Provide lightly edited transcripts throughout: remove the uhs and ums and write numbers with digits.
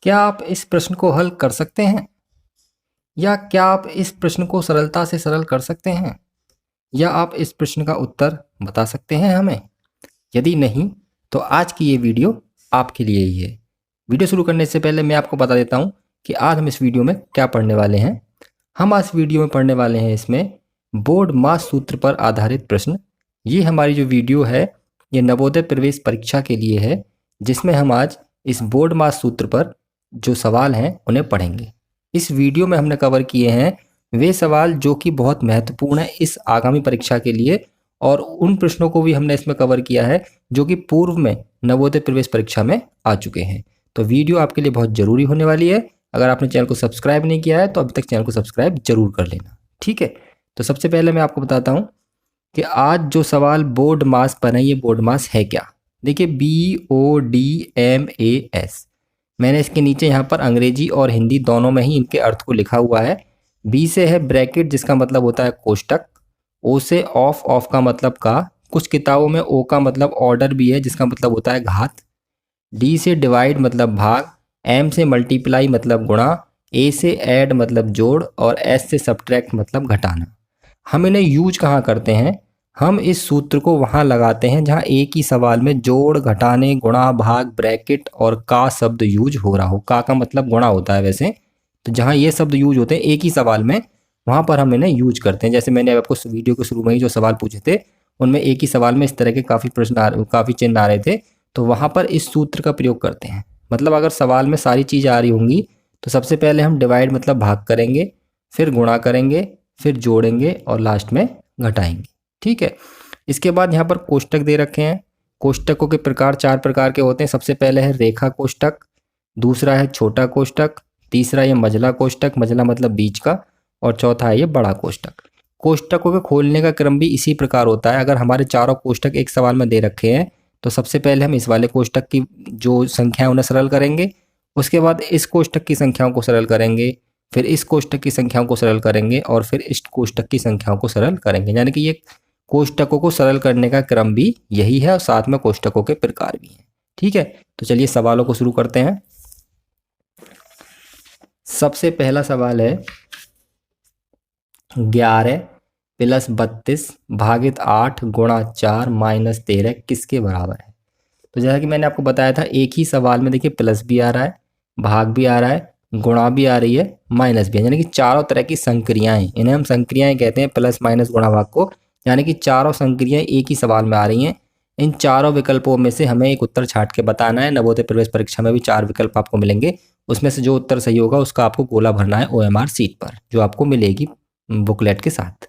क्या आप इस प्रश्न को हल कर सकते हैं? या क्या आप इस प्रश्न को सरलता से सरल कर सकते हैं? या आप इस प्रश्न का उत्तर बता सकते हैं हमें? यदि नहीं, तो आज की ये वीडियो आपके लिए ही है। वीडियो शुरू करने से पहले मैं आपको बता देता हूँ कि आज हम इस वीडियो में क्या पढ़ने वाले हैं। हम आज वीडियो में पढ़ने वाले हैं इसमें बोर्ड मास सूत्र पर आधारित प्रश्न। ये हमारी जो वीडियो है ये नवोदय प्रवेश परीक्षा के लिए है, जिसमें हम आज इस बोर्ड मास सूत्र पर जो सवाल हैं उन्हें पढ़ेंगे। इस वीडियो में हमने कवर किए हैं वे सवाल जो कि बहुत महत्वपूर्ण है इस आगामी परीक्षा के लिए, और उन प्रश्नों को भी हमने इसमें कवर किया है जो कि पूर्व में नवोदय प्रवेश परीक्षा में आ चुके हैं। तो वीडियो आपके लिए बहुत ज़रूरी होने वाली है। अगर आपने चैनल को सब्सक्राइब नहीं किया है तो अभी तक चैनल को सब्सक्राइब जरूर कर लेना, ठीक है। तो सबसे पहले मैं आपको बताता हूँ कि आज जो सवाल बोर्ड मास पर है ये बोर्ड मास है क्या। देखिए BODMAS, मैंने इसके नीचे यहाँ पर अंग्रेजी और हिंदी दोनों में ही इनके अर्थ को लिखा हुआ है। B से है ब्रैकेट जिसका मतलब होता है कोष्टक। O से ऑफ का मतलब का, कुछ किताबों में O का मतलब ऑर्डर भी है जिसका मतलब होता है घात। D से डिवाइड मतलब भाग। M से मल्टीप्लाई मतलब गुणा। A से ऐड मतलब जोड़ और S से सब्ट्रैक्ट मतलब घटाना। हम इन्हें यूज कहाँ करते हैं? हम इस सूत्र को वहाँ लगाते हैं जहाँ एक ही सवाल में जोड़, घटाने, गुणा, भाग, ब्रैकेट और का शब्द यूज हो रहा हो। का मतलब गुणा होता है वैसे, तो जहाँ ये शब्द यूज होते हैं एक ही सवाल में वहाँ पर हम इन्हें यूज करते हैं। जैसे मैंने आपको वीडियो के शुरू में ही जो सवाल पूछे थे उनमें एक ही सवाल में इस तरह के काफ़ी चिन्ह आ रहे थे, तो वहाँ पर इस सूत्र का प्रयोग करते हैं। मतलब अगर सवाल में सारी चीज़ें आ रही होंगी तो सबसे पहले हम डिवाइड मतलब भाग करेंगे, फिर गुणा करेंगे, फिर जोड़ेंगे और लास्ट में घटाएंगे, ठीक है। इसके बाद यहाँ पर कोष्टक दे रखे हैं। कोष्टकों के प्रकार 4 प्रकार के होते हैं। सबसे पहले है रेखा कोष्टक, दूसरा है छोटा कोष्टक, तीसरा ये मझला कोष्टक, मझला मतलब बीच का, और चौथा है ये बड़ा कोष्टक। कोष्टकों के खोलने का क्रम भी इसी प्रकार होता है। अगर हमारे चारों कोष्टक एक सवाल में दे रखे हैं तो सबसे पहले हम इस वाले कोष्टक की जो संख्या है उन्हें सरल करेंगे, उसके बाद इस कोष्टक की संख्याओं को सरल करेंगे, फिर इस कोष्टक की संख्याओं को सरल करेंगे और फिर इस कोष्टक की संख्याओं को सरल करेंगे। यानी कि ये कोष्टकों को सरल करने का क्रम भी यही है और साथ में कोष्टकों के प्रकार भी हैं, ठीक है। तो चलिए सवालों को शुरू करते हैं। सबसे पहला सवाल है 11 प्लस 32 भागित 8 गुणा 4 माइनस 13 किसके बराबर है। तो जैसा कि मैंने आपको बताया था एक ही सवाल में देखिए प्लस भी आ रहा है, भाग भी आ रहा है, गुणा भी आ रही है, माइनस भी है, यानी कि चारों तरह की संक्रियाएं, इन्हें हम संक्रियाएं कहते हैं, प्लस माइनस गुणा भाग को। यानी कि चारों संक्रियाएं एक ही सवाल में आ रही हैं। इन चारों विकल्पों में से हमें एक उत्तर छांट के बताना है। नवोदय प्रवेश परीक्षा में भी 4 विकल्प आपको मिलेंगे, उसमें से जो उत्तर सही होगा उसका आपको गोला भरना है OMR सीट पर जो आपको मिलेगी बुकलेट के साथ।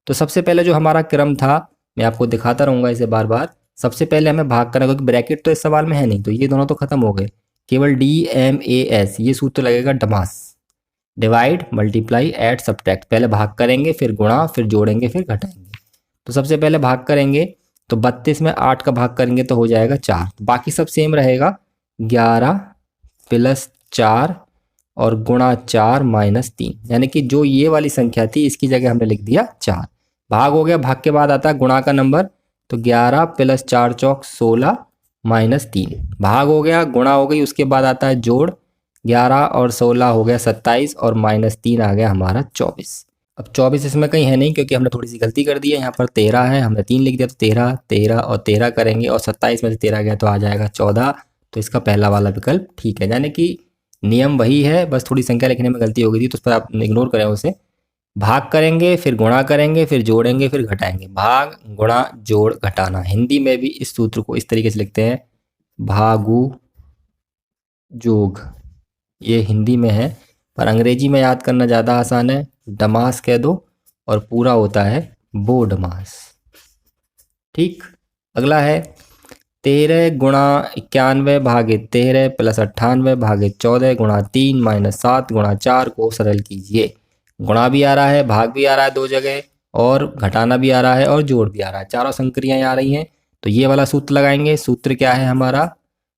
तो सबसे पहले जो हमारा क्रम था मैं आपको दिखाता रहूँगा इसे बार बार। सबसे पहले हमें भाग करना, क्योंकि ब्रैकेट तो इस सवाल में है नहीं तो ये दोनों तो खत्म हो गए, केवल DMAS ये सूत्र लगेगा Damas, divide multiply add subtract. पहले भाग करेंगे, फिर गुणा, फिर जोड़ेंगे, फिर घटाएंगे। तो सबसे पहले भाग करेंगे तो 32 में 8 का भाग करेंगे तो हो जाएगा 4, बाकी सब सेम रहेगा। 11 प्लस 4 और गुणा 4 माइनस 3, यानी कि जो ये वाली संख्या थी इसकी जगह हमने लिख दिया 4। भाग हो गया, भाग के बाद आता है गुणा का नंबर, तो 11 प्लस 4 चौक 16 माइनस 3 भाग हो गया, गुणा हो गई, उसके बाद आता है जोड़, 11 और 16 हो गया 27 और माइनस 3 आ गया हमारा 24। अब 24 इसमें कहीं है नहीं क्योंकि हमने थोड़ी सी गलती कर दी है, यहाँ पर 13 है, हमने 3 लिख दिया, तो 13 13 और 13 करेंगे और 27 में से 13 गया तो आ जाएगा 14। तो इसका पहला वाला विकल्प ठीक है, यानी कि नियम वही है, बस थोड़ी संख्या लिखने में गलती हो गई थी तो उस पर आप इग्नोर करें उसे। भाग करेंगे, फिर गुणा करेंगे, फिर जोड़ेंगे, फिर घटाएंगे। भाग गुणा जोड़ घटाना, हिंदी में भी इस सूत्र को इस तरीके से लिखते हैं भागु जोग, ये हिंदी में है, पर अंग्रेजी में याद करना ज़्यादा आसान है। डमास कह दो और पूरा होता है बोर्ड मास, ठीक। अगला है 13 गुणा 91 भागित 13 प्लस 98 भागित 14 गुणा 3 माइनस 7 गुणा 4 को सरल कीजिए। गुणा भी आ रहा है, भाग भी आ रहा है 2 जगह, और घटाना भी आ रहा है और जोड़ भी आ रहा है, चारों संक्रियाएं आ रही हैं। तो ये वाला सूत्र लगाएंगे। सूत्र क्या है हमारा,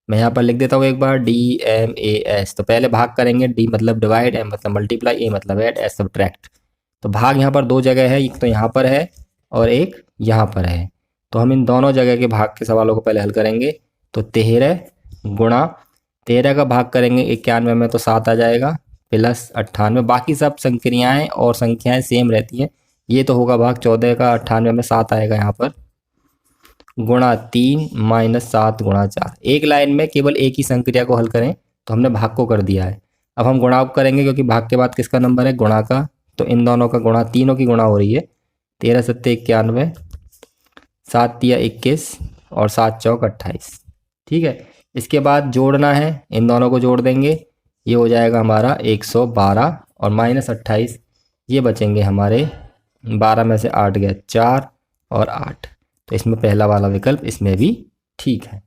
मैं यहाँ पर लिख देता हूँ एक बार, DMAS। तो पहले भाग करेंगे, D मतलब डिवाइड, M मतलब मल्टीप्लाई, A मतलब ऐड, S सब्ट्रैक्ट। तो भाग यहाँ पर 2 जगह है, एक तो यहाँ पर है और एक यहाँ पर है, तो हम इन दोनों जगह के भाग के सवालों को पहले हल करेंगे। तो 13 गुणा 13 का भाग करेंगे 91 में तो 7 आ जाएगा, प्लस 98। बाकी सब संक्रियाएँ और संख्याएँ सेम रहती हैं। ये तो होगा भाग 14 का, 98 में 7 आएगा यहाँ पर, गुणा 3 माइनस 7 गुणा 4। एक लाइन में केवल एक ही संक्रिया को हल करें तो हमने भाग को कर दिया है। अब हम गुणा करेंगे क्योंकि भाग के बाद किसका नंबर है, गुणा का, तो इन दोनों का गुणा, तीनों की गुणा हो रही है। 13 सत्ते 91, 7 तिया 21 और 7 चौक 28। ठीक है, इसके बाद जोड़ना है, इन दोनों को जोड़ देंगे, ये हो जाएगा हमारा 112 और माइनस 28, ये बचेंगे हमारे 12 में से 8 गया 4 और 8। तो इसमें पहला वाला विकल्प इसमें भी ठीक है।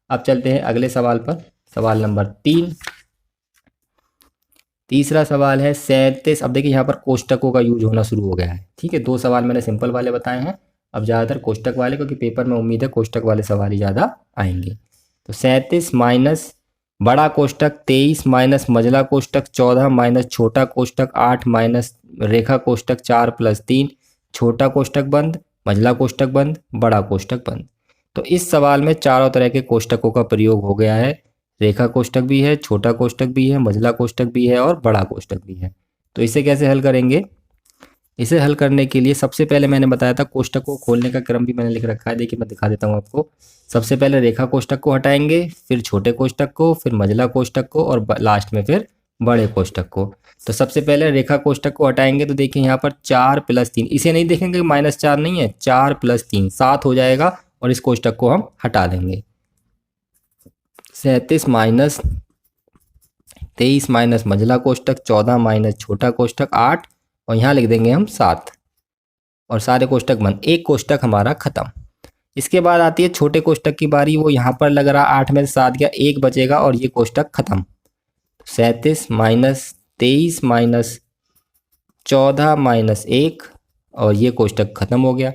अब चलते हैं अगले सवाल पर, सवाल नंबर 3। तीसरा सवाल है 37। अब देखिए यहाँ पर कोष्टकों का यूज होना शुरू हो गया है। ठीक है, 2 सवाल मैंने सिंपल वाले बताए हैं, अब ज़्यादातर कोष्टक वाले, क्योंकि पेपर में उम्मीद है कोष्टक वाले सवाल ही ज़्यादा आएंगे। तो 37 माइनस बड़ा कोष्टक 23 माइनस मझला कोष्टक 14 माइनस छोटा कोष्टक 8 माइनस रेखा कोष्टक 4 प्लस 3, छोटा कोष्टक बंद, मझला कोष्टक बंद, बड़ा कोष्टक बंद। तो इस सवाल में चारों तरह के कोष्टकों का प्रयोग हो गया है। रेखा कोष्टक भी है, छोटा कोष्टक भी है, मझला कोष्टक भी है और बड़ा कोष्टक भी है। तो इसे कैसे हल करेंगे, इसे हल करने के लिए सबसे पहले मैंने बताया था कोष्टक को खोलने का क्रम भी मैंने लिख रखा है। देखिए मैं दिखा देता हूँ आपको। सबसे पहले रेखा कोष्टक को हटाएंगे, फिर छोटे कोष्टक को, फिर मझला कोष्टक को और लास्ट में फिर बड़े कोष्टक को। तो सबसे पहले रेखा कोष्टक को हटाएंगे तो देखिए यहाँ पर 4 प्लस 3, इसे नहीं देखेंगे -4 नहीं है, 4 प्लस 3 7 हो जाएगा और इस कोष्टक को हम हटा देंगे। 37 माइनस 23 माइनस मझला कोष्टक 14 माइनस छोटा कोष्टक 8 और यहाँ लिख देंगे हम 7 और सारे कोष्टक बंद। एक कोष्टक हमारा खत्म। इसके बाद आती है छोटे कोष्टक की बारी, वो यहाँ पर लग रहा 8 में से 7 गया, एक बचेगा और ये कोष्टक खत्म। 37 माइनस 23 माइनस 14 माइनस 1 और ये कोष्टक खत्म हो गया।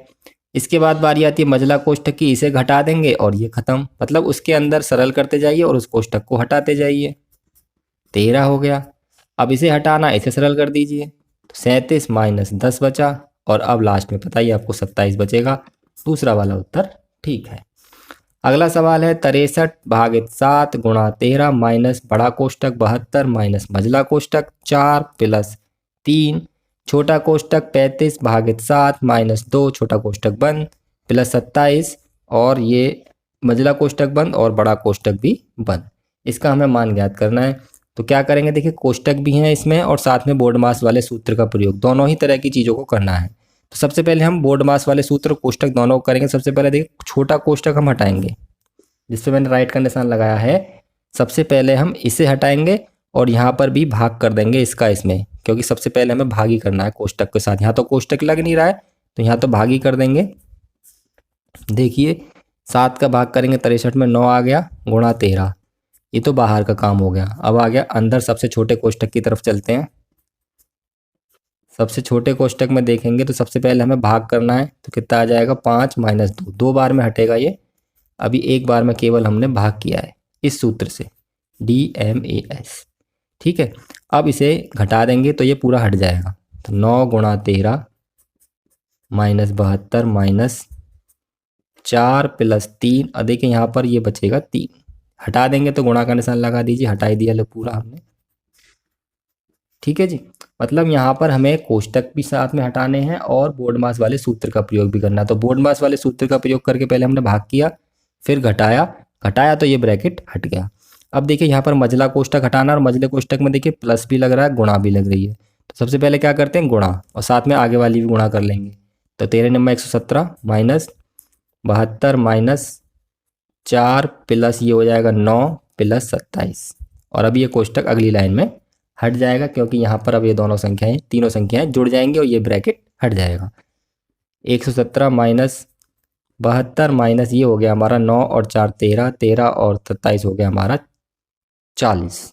इसके बाद बारी आती है मझला कोष्टक की, इसे घटा देंगे और ये खत्म, मतलब उसके अंदर सरल करते जाइए और उस कोष्टक को हटाते जाइए। 13 हो गया। अब इसे हटाना, इसे सरल कर दीजिए, तो 37 माइनस 10 बचा और अब लास्ट में पता ही आपको 27 बचेगा। दूसरा वाला उत्तर ठीक है। अगला सवाल है 63 भागित 7 गुणा 13 माइनस बड़ा कोष्टक 72 माइनस मझला कोष्टक 4 प्लस 3, छोटा कोष्टक 35 भागित 7 माइनस 2 छोटा कोष्टक बंद प्लस 27 और ये मझला कोष्टक बंद और बड़ा कोष्टक भी बंद। इसका हमें मान ज्ञात करना है। तो क्या करेंगे, देखिए कोष्टक भी हैं इसमें और साथ में बोर्ड मास वाले सूत्र का प्रयोग, दोनों ही तरह की चीज़ों को करना है। तो सबसे पहले हम बोर्ड मास वाले सूत्र कोष्टक दोनों को करेंगे। सबसे पहले देखिए छोटा कोष्टक हम हटाएंगे, जिस पे मैंने राइट का निशान लगाया है। सबसे पहले हम इसे हटाएंगे और यहाँ पर भी भाग कर देंगे इसका इसमें, क्योंकि सबसे पहले हमें भागी करना है कोष्टक के साथ। यहाँ तो कोष्टक लग नहीं रहा है तो यहाँ तो भागी कर देंगे। देखिए 7 का भाग करेंगे 63 में 9 आ गया गुणा 13, ये तो बाहर का काम हो गया। अब आ गया अंदर सबसे छोटे कोष्टक की तरफ चलते हैं। सबसे छोटे कोष्टक में देखेंगे तो सबसे पहले हमें भाग करना है, तो कितना आ जाएगा 5 माइनस 2, 2 बार में हटेगा ये, अभी एक बार में केवल हमने भाग किया है इस सूत्र से, DMAS। ठीक है, अब इसे घटा देंगे तो ये पूरा हट जाएगा। तो 9 गुणा 13 माइनस 72 माइनस 4 प्लस 3, और देखिए यहाँ पर ये बचेगा 3, हटा देंगे तो गुणा का निशान लगा दीजिए, हटा ही दिया लो पूरा हमने। ठीक है जी, मतलब यहाँ पर हमें कोष्टक भी साथ में हटाने हैं और बोर्ड मास वाले सूत्र का प्रयोग भी करना है। तो बोर्ड मास वाले सूत्र का प्रयोग करके पहले हमने भाग किया, फिर घटाया तो ये ब्रैकेट हट गया। अब देखिए यहाँ पर मझला कोष्टक हटाना और मझले कोष्टक में देखिए प्लस भी लग रहा है, गुणा भी लग रही है। तो सबसे पहले क्या करते हैं, गुणा, और साथ में आगे वाली भी गुणा कर लेंगे। तो 13 नंबर 117 माइनस 72 माइनस 4 प्लस ये हो जाएगा 9 प्लस 27, और अब ये कोष्टक अगली लाइन में हट जाएगा, क्योंकि यहाँ पर अब ये दोनों संख्याएं, तीनों संख्याएं जुड़ जाएंगी और ये ब्रैकेट हट जाएगा। 117 माइनस 72 माइनस ये हो गया हमारा 9 और 4 13, 13 और 27 हो गया हमारा 40।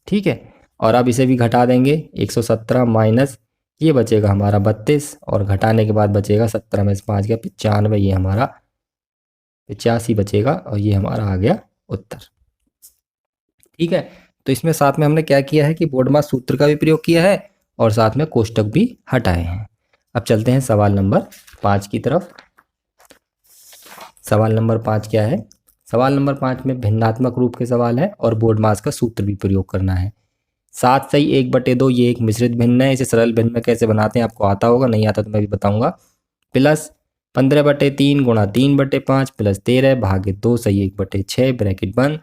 ठीक है, और अब इसे भी घटा देंगे। 117 माइनस ये बचेगा हमारा 32 और घटाने के बाद बचेगा 17 में से 5 गया 95, ये हमारा 85 बचेगा और ये हमारा आ गया उत्तर। ठीक है, तो इसमें साथ में हमने क्या किया है कि बोर्ड मास सूत्र का भी प्रयोग किया है और साथ में कोष्टक भी हटाए हैं। अब चलते हैं सवाल नंबर 5 की तरफ। सवाल नंबर 5 क्या है, सवाल नंबर 5 में भिन्नात्मक रूप के सवाल है और बोर्ड मास का सूत्र भी प्रयोग करना है। 7 सही 1/2 ये एक मिश्रित भिन्न है, इसे सरल भिन्न में कैसे बनाते हैं आपको आता होगा, नहीं आता तो मैं भी बताऊंगा। प्लस 15/3 गुणा 3/5 प्लस 13 भागे 2 सही 1/6 ब्रैकेट बंद,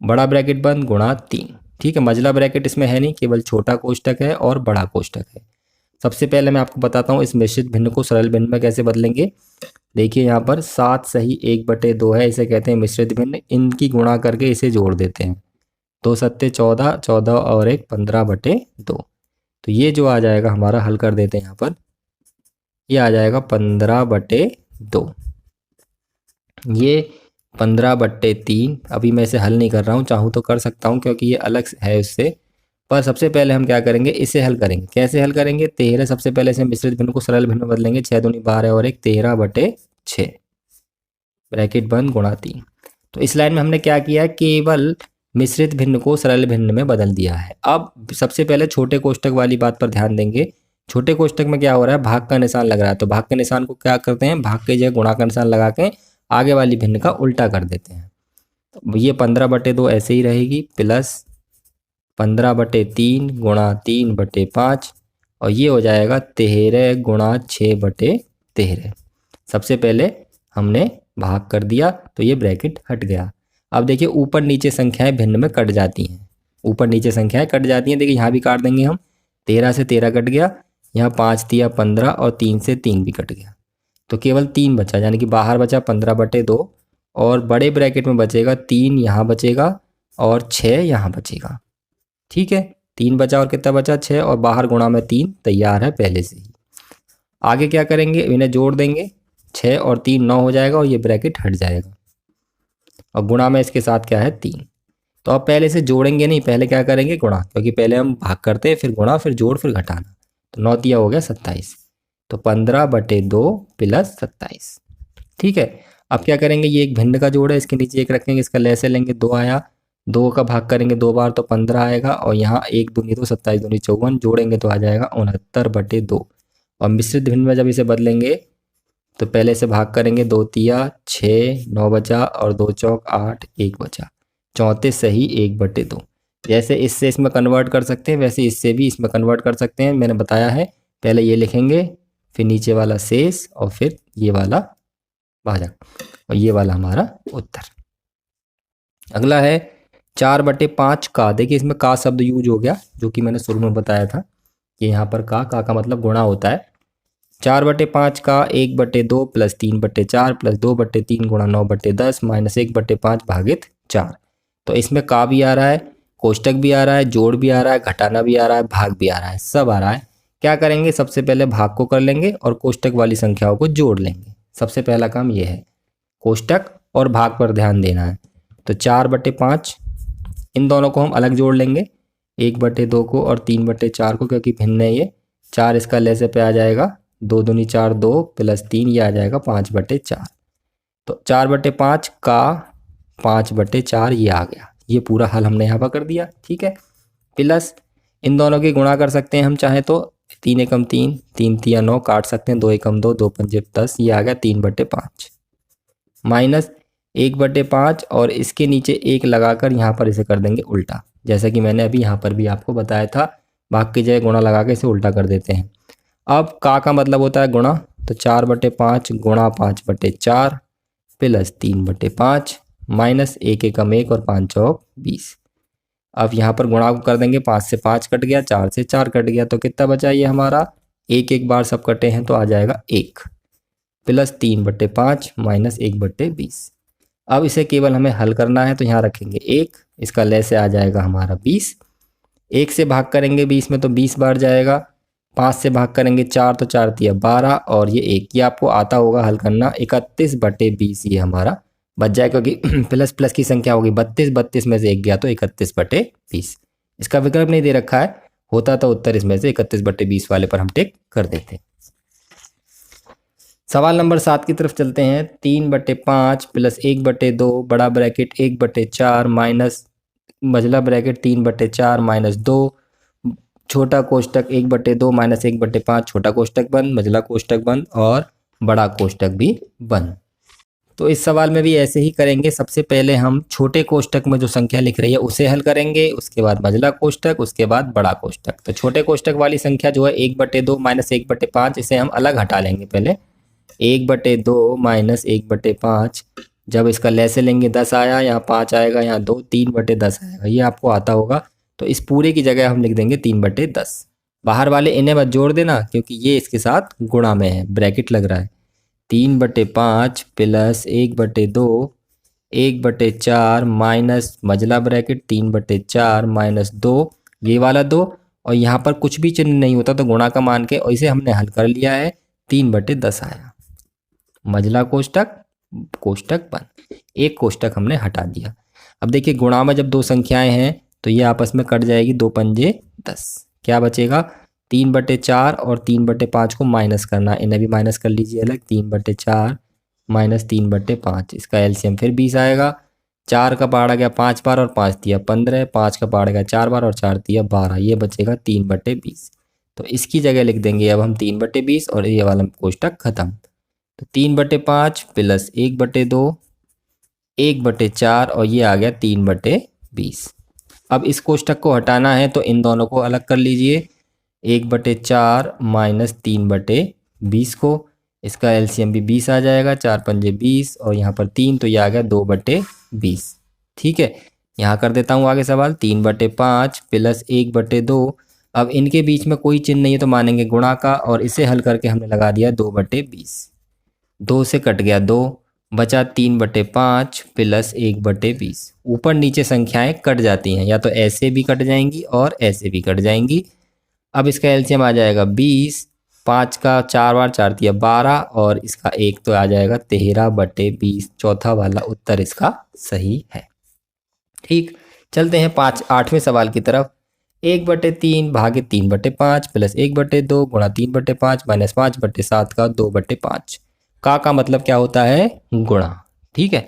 बड़ा ब्रैकेट बंद गुणा 3। ठीक है, मझला ब्रैकेट इसमें है नहीं, केवल छोटा कोष्टक है और बड़ा कोष्टक है। सबसे पहले मैं आपको बताता हूँ इस मिश्रित भिन्न को सरल भिन्न में कैसे बदलेंगे। देखिए यहाँ पर 7 सही 1/2 है, इसे कहते हैं मिश्रित भिन्न। इनकी गुणा करके इसे जोड़ देते हैं, 2 सत्ते 14, 14 और 1 15/2। तो ये जो आ जाएगा हमारा, हल कर देते हैं यहाँ पर, ये आ जाएगा 15/2। ये 15/3। अभी मैं इसे हल नहीं कर रहा हूँ, चाहूँ तो कर सकता हूँ क्योंकि ये अलग है उससे। पर सबसे पहले हम क्या करेंगे, इसे हल करेंगे। कैसे हल करेंगे, 13 सबसे पहले इसे मिश्रित भिन्न को सरल भिन्न में बदलेंगे, 6 दूनी 12 और 1 13/6 ब्रैकेट बंद गुणा 3। तो इस लाइन में हमने क्या किया, केवल मिश्रित भिन्न को सरल भिन्न में बदल दिया है। अब सबसे पहले छोटे कोष्टक वाली बात पर ध्यान देंगे। छोटे कोष्टक में क्या हो रहा है, भाग का निशान लग रहा है, तो भाग के निशान को क्या करते हैं, भाग के जगह गुणा का निशान लगा के आगे वाली भिन्न का उल्टा कर देते हैं। तो ये 15/2 ऐसे ही रहेगी, प्लस 15/3 गुणा 3/5 और ये हो जाएगा 13 गुणा 6/13। सबसे पहले हमने भाग कर दिया तो ये ब्रैकेट हट गया। अब देखिए ऊपर नीचे संख्याएं भिन्न में कट जाती हैं, ऊपर नीचे संख्याएं कट जाती हैं। देखिए यहाँ भी काट देंगे हम, 13 से 13 कट गया, यहाँ 5 दिया 15 और 3 से 3 भी कट गया, तो केवल 3 बचा, यानी कि बाहर बचा 15/2 और बड़े ब्रैकेट में बचेगा 3 यहाँ बचेगा और 6 यहाँ बचेगा। ठीक है, 3 बचा और कितना बचा 6 और बाहर गुणा में 3 तैयार है पहले से ही। आगे क्या करेंगे, इन्हें जोड़ देंगे, 6 और 3 9 हो जाएगा और ये ब्रैकेट हट जाएगा और गुणा में इसके साथ क्या है 3। तो अब पहले से जोड़ेंगे नहीं, पहले क्या करेंगे गुणा, क्योंकि पहले हम भाग करते हैं फिर गुणा फिर जोड़ फिर घटाना। तो 9 तिया हो गया 27, तो 15/2 प्लस 27। ठीक है, अब क्या करेंगे, ये एक भिन्न का जोड़ है, इसके नीचे 1 रखेंगे, इसका लैसे लेंगे, 2 आया, 2 का भाग करेंगे 2 बार तो 15 आएगा और यहाँ 1 दूनी 2 27 दूनी 54 जोड़ेंगे तो आ जाएगा 69/2। और मिश्रित भिन्न में जब इसे बदलेंगे तो पहले से भाग करेंगे, 2 तिया 6 9 बचा और 2 चौक 8 1 बचा, 34 सही 1/2। जैसे इससे इसमें कन्वर्ट कर सकते हैं वैसे इससे भी इसमें कन्वर्ट कर सकते हैं, मैंने बताया है। पहले ये लिखेंगे, फिर नीचे वाला शेष और फिर ये वाला भाजक और ये वाला हमारा उत्तर। अगला है 4/5 का। देखिए इसमें का शब्द यूज हो गया, जो कि मैंने शुरू में बताया था कि यहाँ पर का मतलब गुणा होता है। 4/5 का 1/2 प्लस 3/4 प्लस 2/3 गुणा 9/10 माइनस 1/5 भागित 4। तो इसमें का भी आ रहा है, कोष्टक भी आ रहा है, जोड़ भी आ रहा है, घटाना भी आ रहा है, भाग भी आ रहा है, सब आ रहा है। क्या करेंगे, सबसे पहले भाग को कर लेंगे और कोष्टक वाली संख्याओं को जोड़ लेंगे। सबसे पहला काम ये है, कोष्टक और भाग पर ध्यान देना है। तो 4/5 इन दोनों को हम अलग जोड़ लेंगे, 1/2 को और 3/4 को, क्योंकि भिन्न है ये। 4 इसका लैसे पे आ जाएगा, 2 दूनी 4 2 प्लस 3 ये आ जाएगा 5/4। तो 4/5 का 5/4 ये आ गया, ये पूरा हल हमने यहाँ पर कर दिया। ठीक है, प्लस इन दोनों की गुणा कर सकते हैं हम चाहे तो, 3 एकम 3 3 तिया 9 काट सकते हैं, 2 एकम 2 2 पंजे 10 ये आ गया 3/5 माइनस 1/5 और इसके नीचे 1 लगाकर यहाँ पर इसे कर देंगे उल्टा, जैसा कि मैंने अभी यहाँ पर भी आपको बताया था। भाग की जगह गुणा लगा के इसे उल्टा कर देते हैं। अब का मतलब होता है गुणा, तो 4/5 गुणा 5/4 प्लस 3/5 माइनस 1 एकम 1 और 5 चौक 20। अब यहाँ पर गुणा को कर देंगे, 5 से 5 कट गया, 4 से 4 कट गया, तो कितना बचा ये हमारा, एक एक बार सब कटे हैं तो आ जाएगा 1 प्लस 3/5 माइनस 1/20। अब इसे केवल हमें हल करना है, तो यहाँ रखेंगे 1, इसका लैसे आ जाएगा हमारा 20। 1 से भाग करेंगे 20 में तो 20 बार जाएगा, 5 से भाग करेंगे 4 तो 4 तिया 12 और ये 1, ये आपको आता होगा हल करना, 31/20 ये हमारा बच जाए, क्योंकि प्लस प्लस की संख्या होगी 32, 32 में से 1 गया तो 31/20। इसका विकल्प नहीं दे रखा है, होता तो उत्तर इसमें से 31/20 वाले पर हम टिक कर देते। सवाल नंबर 7 की तरफ चलते हैं। 3/5 प्लस 1/2 बड़ा ब्रैकेट 1/4 माइनस मझला ब्रैकेट 3/4 माइनस 2 छोटा कोष्टक 1/2 माइनस 1/5 छोटा कोष्टक बंद, मझला कोष्टक बंद और बड़ा कोष्टक भी बंद। तो इस सवाल में भी ऐसे ही करेंगे। सबसे पहले हम छोटे कोष्टक में जो संख्या लिख रही है उसे हल करेंगे, उसके बाद मझला कोष्टक, उसके बाद बड़ा कोष्टक। तो छोटे कोष्टक वाली संख्या जो है 1/2 माइनस 1/5, इसे हम अलग हटा लेंगे पहले। 1/2 माइनस 1/5, जब इसका लैसे लेंगे 10 आया, यहाँ 5 आएगा, यहाँ 2, 3/10 आएगा, ये आपको आता होगा। तो इस पूरे की जगह हम लिख देंगे 3/10। बाहर वाले इन्हें मत जोड़ देना क्योंकि ये इसके साथ गुणा में है, ब्रैकेट लग रहा है। 3/5 प्लस 1/2, 1/4 माइनस मझला ब्रैकेट 3/4 माइनस 2, ये वाला 2, और यहाँ पर कुछ भी चिन्ह नहीं होता तो गुणा का मान के, और इसे हमने हल कर लिया है, 3/10 आया। मझला कोष्टक, कोष्टक बंद, एक कोष्टक हमने हटा दिया। अब देखिए गुणा में जब दो संख्याएं हैं तो ये आपस में कट जाएगी, 2 पंजे 10, क्या बचेगा 3/4 और 3/5 को माइनस करना, इन्हें भी माइनस कर लीजिए अलग। 3/4 माइनस 3/5, इसका एलसीएम फिर 20 आएगा। 4 का पहाड़ा गया 5 बार और 5 दिया 15, 5 का पहाड़ा गया 4 बार और 4 दिया 12, ये बचेगा 3/20। तो इसकी जगह लिख देंगे अब हम 3/20 और ये वाला कोष्टक खत्म। तो 3/5 प्लस 1/2, 1/4 और ये आ गया 3/20। अब इस कोष्टक को हटाना है तो इन दोनों को अलग कर लीजिए, 1/4 माइनस 3/20 को, इसका एलसीएम भी 20 आ जाएगा, 4 पंजे 20 और यहाँ पर 3, तो ये आ गया 2/20। ठीक है, यहाँ कर देता हूँ आगे सवाल। 3/5 प्लस 1/2, अब इनके बीच में कोई चिन्ह नहीं है तो मानेंगे गुणा का, और इसे हल करके हमने लगा दिया 2/20। 2 से कट गया 2, बचा 3/5 प्लस 1/20। ऊपर नीचे संख्याएं कट जाती हैं, या तो ऐसे भी कट जाएंगी और ऐसे भी कट जाएंगी। अब इसका एलसीएम आ जाएगा 20, 5 का 4 बार 4 दिया 12, और इसका 1 तो आ जाएगा 13/20। चौथा वाला उत्तर इसका सही है। ठीक, चलते हैं 8वें सवाल की तरफ। 1/3 भागित 3/5 प्लस 1/2 गुणा 3/5 माइनस 5/7 का 2/5 का मतलब क्या होता है, गुणा। ठीक है,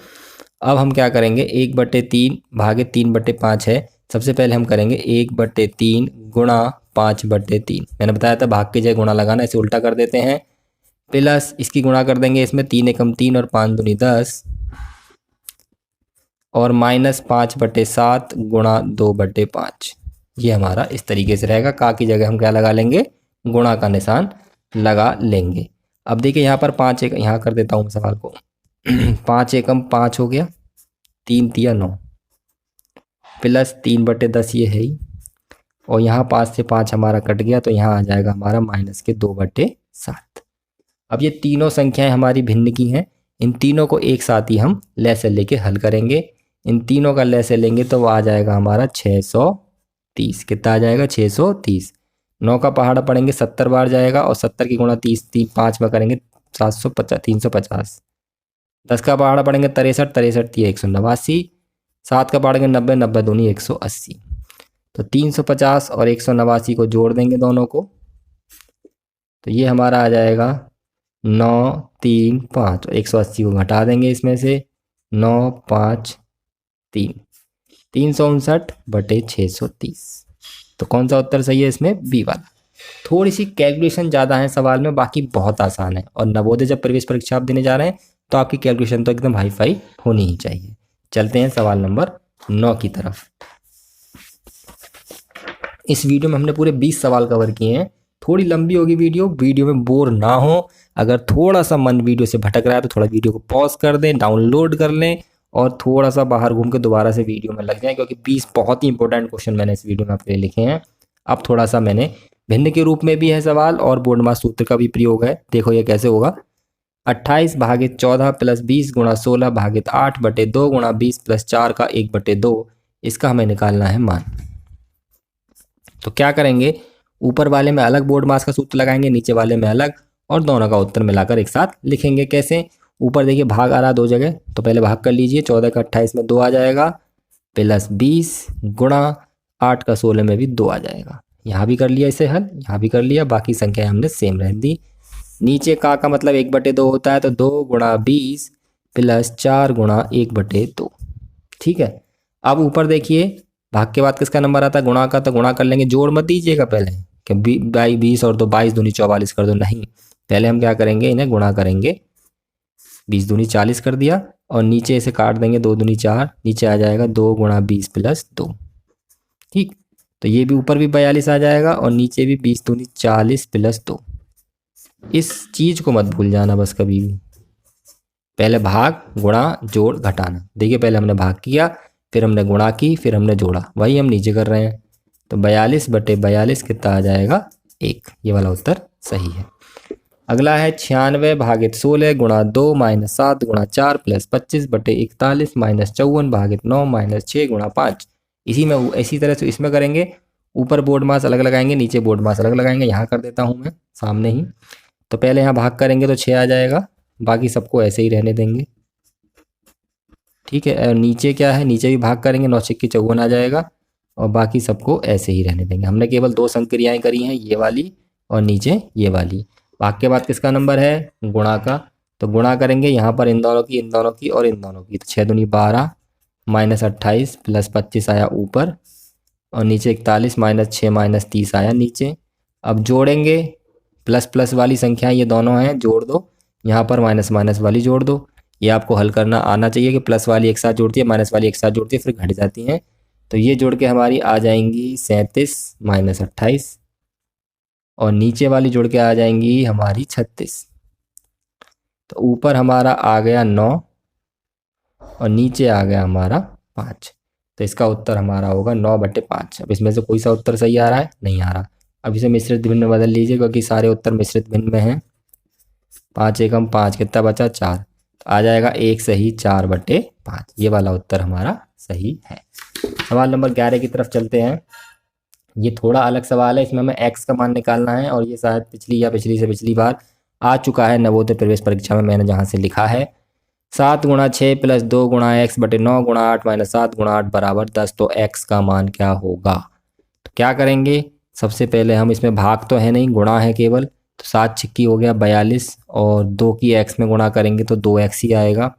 अब हम क्या करेंगे, 1/3 भागित 3/5 है, सबसे पहले हम करेंगे 1/3 गुणा 5/3। मैंने बताया था भाग की जगह गुणा लगाना, इसे उल्टा कर देते हैं, प्लस इसकी गुणा कर देंगे इसमें, 3 एकम 3 और 5 दूनी 10, और माइनस 5/7 गुणा 2/5। ये हमारा इस तरीके से रहेगा। का की जगह हम क्या लगा लेंगे, गुणा का निशान लगा लेंगे। अब देखिए यहाँ पर 5 एक, यहाँ कर देता हूँ सवाल को 5 एकम 5 हो गया, 3 तिया 9, प्लस 3/10 ये है ही, और यहाँ 5 से 5 हमारा कट गया, तो यहाँ आ जाएगा हमारा माइनस के 2/7। अब ये तीनों संख्याएं हमारी भिन्न की हैं, इन तीनों को एक साथ ही हम लैसे लेके हल करेंगे। इन तीनों का लैसे लेंगे तो वो आ जाएगा हमारा 630। कितना आ जाएगा, 630। 9 का पहाड़ा पड़ेंगे 70 बार जाएगा, और 70 की गुणा 30 5 में करेंगे 750 350। 10 का पहाड़ा पड़ेंगे 63, 63 दिए 189, 7 का पहाड़ेंगे 90, 90 दूनी 180। तो 350 और 189 को जोड़ देंगे दोनों को, तो ये हमारा आ जाएगा 9 3 5, और 180 को घटा देंगे इसमें से, 9 5 3, 359/630। तो कौन सा उत्तर सही है इसमें, बी वाला। थोड़ी सी कैलकुलेशन ज़्यादा है सवाल में, बाकी बहुत आसान है, और नवोदय जब प्रवेश परीक्षा आप देने जा रहे हैं तो आपकी कैलकुलेशन तो एकदम हाई फाई होनी ही चाहिए। चलते हैं सवाल नंबर 9 की तरफ। इस वीडियो में हमने पूरे 20 सवाल कवर किए हैं। थोड़ी लंबी होगी वीडियो में बोर ना हो। अगर थोड़ा सा मन वीडियो से भटक रहा है तो थोड़ा वीडियो को पॉज कर दें, डाउनलोड कर लें, और थोड़ा सा बाहर घूम के दोबारा से वीडियो में लग जाए, क्योंकि 20 बहुत ही इंपॉर्टेंट क्वेश्चन मैंने इस वीडियो में आपके लिए लिखे हैं। अब थोड़ा सा मैंने भिन्न के रूप में भी है सवाल, और बोर्डमास सूत्र का भी प्रयोग है। देखो ये कैसे होगा, 28 भागित 14 प्लस 20 गुणा 16 भागित 8/2 गुणा 20 प्लस 4 का 1/2, इसका हमें निकालना है मान। तो क्या करेंगे, ऊपर वाले में अलग बोर्ड मास का सूत्र लगाएंगे, नीचे वाले में अलग, और दोनों का उत्तर मिलाकर एक साथ लिखेंगे। कैसे, ऊपर देखिए भाग आ रहा दो जगह, तो पहले भाग कर लीजिए। 14 का 28 में 2 आ जाएगा, प्लस 20 गुणा 8 का 16 में भी 2 आ जाएगा। यहाँ भी कर लिया इसे हल, यहाँ भी कर लिया, बाकी संख्या हमने सेम रहने दी। नीचे का मतलब 1/2 होता है, तो 2 गुणा 20 प्लस 4 गुणा 1/2। ठीक है, अब ऊपर देखिए भाग के बाद किसका नंबर आता है, गुणा का, तो गुणा कर लेंगे। जोड़ मत दीजिएगा पहले कि 20 और 2 22 दूनी 44 कर दो, नहीं, पहले हम क्या करेंगे, इन्हें गुणा करेंगे। 20 दूनी 40 कर दिया और नीचे इसे काट देंगे 2 दूनी 4, नीचे आ जाएगा 2 गुणा 20 प्लस 2। ठीक, तो ये भी ऊपर भी 42 आ जाएगा और नीचे भी 20 दूनी 40 प्लस 2। इस चीज़ को मत भूल जाना बस कभी भी, पहले भाग गुणा जोड़ घटाना। देखिए पहले हमने भाग किया, फिर हमने गुणा की, फिर हमने जोड़ा, वही हम नीचे कर रहे हैं। तो 42/42 कितना आ जाएगा 1। ये वाला उत्तर सही है। अगला है 96/16 गुणा 2 माइनस 7 गुणा 4 प्लस 25/41 माइनस 54/9 माइनस 6 गुणा 5। इसी तरह से इसमें करेंगे, ऊपर बोर्ड मास अलग लगाएंगे, नीचे बोर्ड मास अलग लगाएंगे। यहाँ कर देता हूँ मैं सामने ही। तो पहले यहाँ भाग करेंगे तो 6 आ जाएगा, बाकी सबको ऐसे ही रहने देंगे। ठीक है, और नीचे क्या है, नीचे भी भाग करेंगे, 9 6 54 आ जाएगा और बाकी सबको ऐसे ही रहने देंगे। हमने केवल 2 संक्रियाएं करी हैं, ये वाली और नीचे ये वाली। भाग के बाद किसका नंबर है, गुणा का। तो गुणा करेंगे यहाँ पर इन दोनों की, इन दोनों की और इन दोनों की। तो 6 दूनी 12 माइनस 28 प्लस 25 आया ऊपर और नीचे 41 माइनस 6 माइनस 30 आया नीचे। अब जोड़ेंगे, प्लस प्लस वाली संख्या ये दोनों हैं, जोड़ दो, यहाँ पर माइनस माइनस वाली जोड़ दो। ये आपको हल करना आना चाहिए कि प्लस वाली एक साथ जोड़ती है, माइनस वाली एक साथ जोड़ती है, फिर घट जाती हैं। तो ये जोड़ के हमारी आ जाएंगी 37 माइनस 28 और नीचे वाली जोड़ के आ जाएंगी हमारी 36। तो ऊपर हमारा आ गया 9 और नीचे आ गया हमारा 5। तो इसका उत्तर हमारा होगा 9/5। अब इसमें से कोई सा उत्तर सही आ रहा है, नहीं आ रहा। अब इसे मिश्रित भिन्न में बदल लीजिए क्योंकि सारे उत्तर मिश्रित भिन्न में हैं। 5 एकम 5, कितना बचा 4। तो आ जाएगा 1 सही 4/5। ये वाला उत्तर हमारा सही है। सवाल नंबर 11 की तरफ चलते हैं। ये थोड़ा अलग सवाल है, इसमें हमें x का मान निकालना है और ये शायद पिछली या पिछली से पिछली बार आ चुका है नवोदय प्रवेश परीक्षा में। मैंने जहाँ से लिखा है 7 गुणा 6 प्लस 2 गुणा x/9 गुणा 8 माइनस 7 गुणा 8 बराबर 10। तो x का मान क्या होगा। तो क्या करेंगे, सबसे पहले हम इसमें भाग तो है नहीं, गुणा है केवल। तो 7 छिक्की हो गया 42 और 2 की x में गुणा करेंगे तो 2x ही आएगा,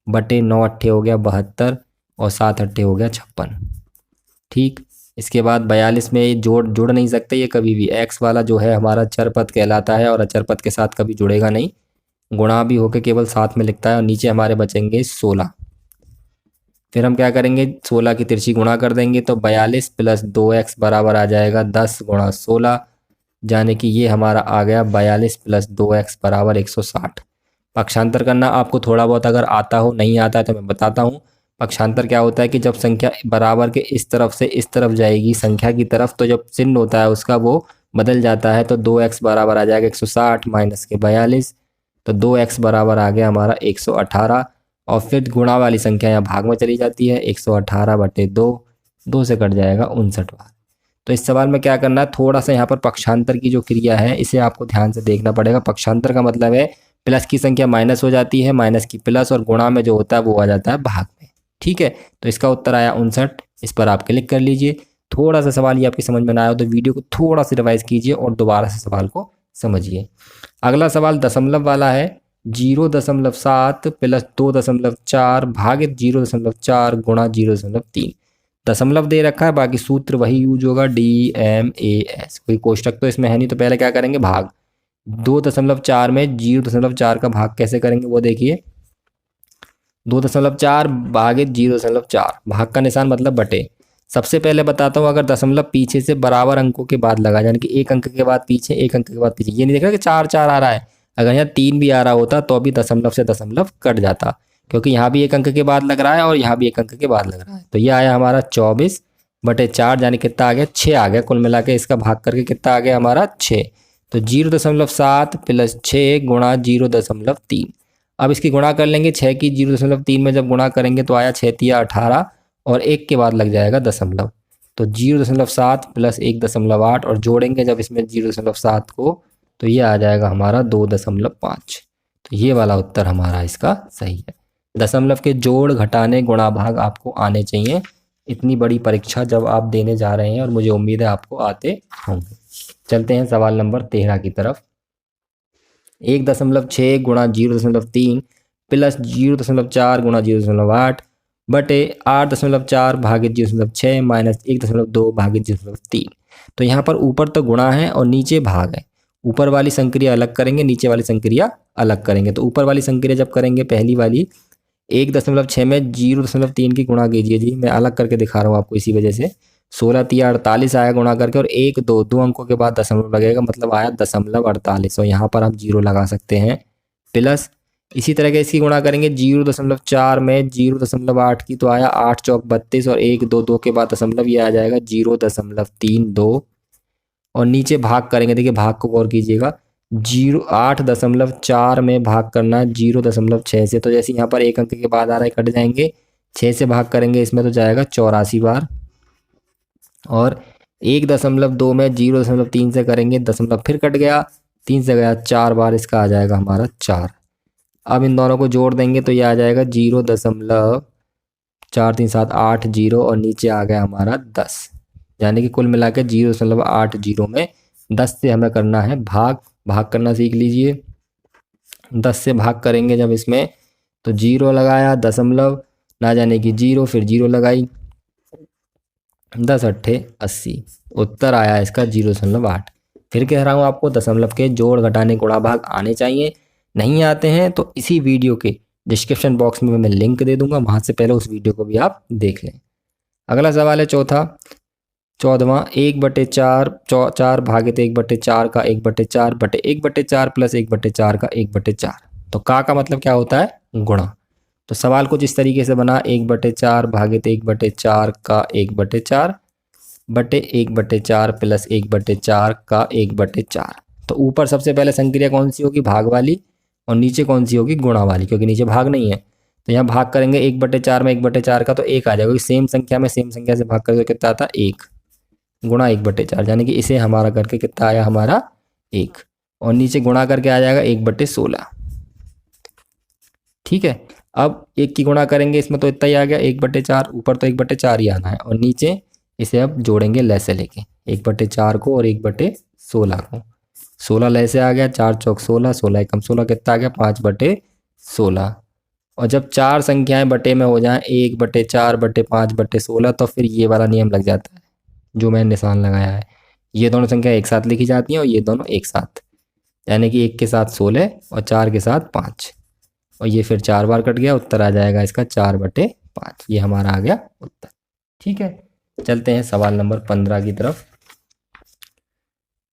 बटे 9 अट्ठे हो गया 72 और 7 अट्ठे हो गया 56। ठीक, इसके बाद 42 में जोड़ नहीं सकते ये कभी भी। x वाला जो है हमारा चर पद कहलाता है और अचर पद के साथ कभी जुड़ेगा नहीं, गुणा भी होकर केवल साथ में लिखता है। और नीचे हमारे बचेंगे 16। फिर हम क्या करेंगे, 16 की तिरछी गुणा कर देंगे तो 42 प्लस 2x बराबर आ जाएगा 10 गुणा 16, यानी कि ये हमारा आ गया 42 प्लस 2x बराबर 160। पक्षांतर करना आपको थोड़ा बहुत अगर आता हो, नहीं आता है तो मैं बताता हूँ। पक्षांतर क्या होता है कि जब संख्या बराबर के इस तरफ से इस तरफ जाएगी संख्या की तरफ, तो जब चिन्ह होता है उसका वो बदल जाता है। तो 2x बराबर आ जाएगा 160 माइनस के 42, तो 2x बराबर आ गया हमारा 118। और फिर गुणा वाली संख्या यहाँ भाग में चली जाती है, 118/2, 2 से कट जाएगा 59 बार। तो इस सवाल में क्या करना है, थोड़ा सा यहाँ पर पक्षांतर की जो क्रिया है इसे आपको ध्यान से देखना पड़ेगा। पक्षांतर का मतलब है प्लस की संख्या माइनस हो जाती है, माइनस की प्लस, और गुणा में जो होता है वो आ जाता है भाग में। ठीक है, तो इसका उत्तर आया 59। इस पर आप क्लिक कर लीजिए। थोड़ा सा सवाल ये आपकी समझ में ना आया हो तो वीडियो को थोड़ा सा रिवाइज कीजिए और दोबारा से सवाल को समझिए। अगला सवाल दशमलव वाला है। 0.7 प्लस 2.4 भागित 0.4 गुणा 0.3। दशमलव दे रखा है, बाकी सूत्र वही यूज होगा, DMAS। कोई कोष्टक तो इसमें है नहीं, तो पहले क्या करेंगे, भाग। 2.4 में 0.4 का भाग कैसे करेंगे वो देखिए। 2.4 भागित 0.4, भाग का निशान मतलब बटे। सबसे पहले बताता हूँ, अगर दशमलव पीछे से बराबर अंकों के बाद लगा, यानी कि एक अंक के बाद पीछे, एक अंक के बाद पीछे, ये नहीं देख रहा कि 4 4 आ रहा है। अगर यहाँ 3 भी आ रहा होता तो अभी दशमलव से दशमलव कट जाता, क्योंकि यहाँ भी एक अंक के बाद लग रहा है और यहाँ भी एक अंक के बाद लग रहा है। तो ये आया हमारा 24/4, यानी कितना आ गया, 6 आ गया। कुल मिला के इसका भाग करके कितना आ गया हमारा 6। तो 0.7 प्लस 6 गुणा 0.3। अब इसकी गुणा कर लेंगे, 6 की 0.3 में जब गुणा करेंगे तो आया 6 तिया 18 और 1 के बाद लग जाएगा दशमलव। तो 0.7 प्लस 1.8 और जोड़ेंगे जब इसमें 0.7 को तो ये आ जाएगा हमारा 2.5। तो ये वाला उत्तर हमारा इसका सही है। दशमलव के जोड़, घटाने, गुणा, भाग आपको आने चाहिए। इतनी बड़ी परीक्षा जब आप देने जा रहे हैं और मुझे उम्मीद है आपको आते होंगे। चलते हैं सवाल नंबर 13 की तरफ। 1.6 गुणा 0.3 प्लस 0.4 गुणा 0.8 बटे 8.4 भागित 0.6 माइनस 1.2 भागित 0.3। तो यहाँ पर ऊपर तो गुणा है और नीचे भाग है। ऊपर वाली संक्रिया अलग करेंगे, नीचे वाली संक्रिया अलग करेंगे। तो ऊपर वाली संक्रिया जब करेंगे, पहली वाली 1.6 में 0.3 की गुणा कीजिए जी, मैं अलग करके दिखा रहा हूँ आपको इसी वजह से। 16 तिया 48 आया गुणा करके, और 1 2 दो अंकों के बाद दशमलव लगेगा, मतलब आया 0.48, और यहाँ पर आप 0 लगा सकते हैं। प्लस इसी तरह के इसकी गुणा करेंगे, 0.4 में 0.8 की, तो आया 8 चौक 32, और 1 2 दो के बाद दशमलव, ये आ जाएगा 0.32। और नीचे भाग करेंगे, देखिए भाग को गौर कीजिएगा, 8.4 में भाग करना 0.6 से, तो जैसे यहाँ पर एक अंक के बाद आ रहा है कट जाएंगे, 6 से भाग करेंगे इसमें तो जाएगा 84 बार। और 1.2 में 0.3 से करेंगे, दशमलव फिर कट गया, 3 से गया 4 बार, इसका आ जाएगा हमारा 4। अब इन दोनों को जोड़ देंगे तो ये आ जाएगा 0.43780, और नीचे आ गया हमारा 10, यानी कि कुल मिला के 0.80 में 10 से हमें करना है भाग। भाग करना सीख लीजिए। 10 से भाग करेंगे जब इसमें, तो 0 लगाया, दशमलव ना जाने की 0, फिर 0 लगाई, 10 अट्ठे 80, उत्तर आया इसका 0.8। फिर कह रहा हूँ आपको दशमलव के जोड़ घटाने गुणा भाग आने चाहिए। नहीं आते हैं तो इसी वीडियो के डिस्क्रिप्शन बॉक्स में मैं लिंक दे दूंगा, वहाँ से पहले उस वीडियो को भी आप देख लें। अगला सवाल है चौथा, 14वां, 1/4 4 भागित 1/4 का 1/4 बटे 1/4 प्लस 1/4 का 1/4। तो का मतलब क्या होता है? गुणा। तो सवाल कुछ इस तरीके से बना, 1/4 भागित 1/4 का 1/4 बटे 1/4 प्लस 1/4 का 1/4। तो ऊपर सबसे पहले संक्रिया कौन सी होगी? भाग वाली, और नीचे कौन सी होगी? गुणा वाली, क्योंकि नीचे भाग नहीं है। तो यहाँ भाग करेंगे 1/4 में 1/4 का, तो 1 आ जाएगा, क्योंकि सेम संख्या में सेम संख्या से भाग करके कितना आता? 1 गुणा 1/4, यानी कि इसे हमारा करके कितना आया? हमारा 1, और नीचे गुणा करके आ जाएगा 1/16। ठीक है, अब 1 की गुणा करेंगे इसमें तो इतना ही आ गया 1/4, ऊपर तो 1/4 ही आना है, और नीचे इसे अब जोड़ेंगे ले से लेके 1/4 को और 1/16 को। 16 ले से आ गया, 4 चौक 16, 16 एकम 16, कितना आ गया? 5/16। और जब चार संख्याएं बटे में हो जाएं, 1/4 बटे 5/16, तो फिर ये वाला नियम लग जाता है जो मैंने निशान लगाया है। ये दोनों संख्या एक साथ लिखी जाती हैं और ये दोनों एक साथ, यानी कि 1 के साथ 16 और 4 के साथ 5, और ये फिर 4 बार कट गया, उत्तर आ जाएगा इसका 4/5। ये हमारा आ गया उत्तर। ठीक है, चलते हैं सवाल नंबर 15 की तरफ।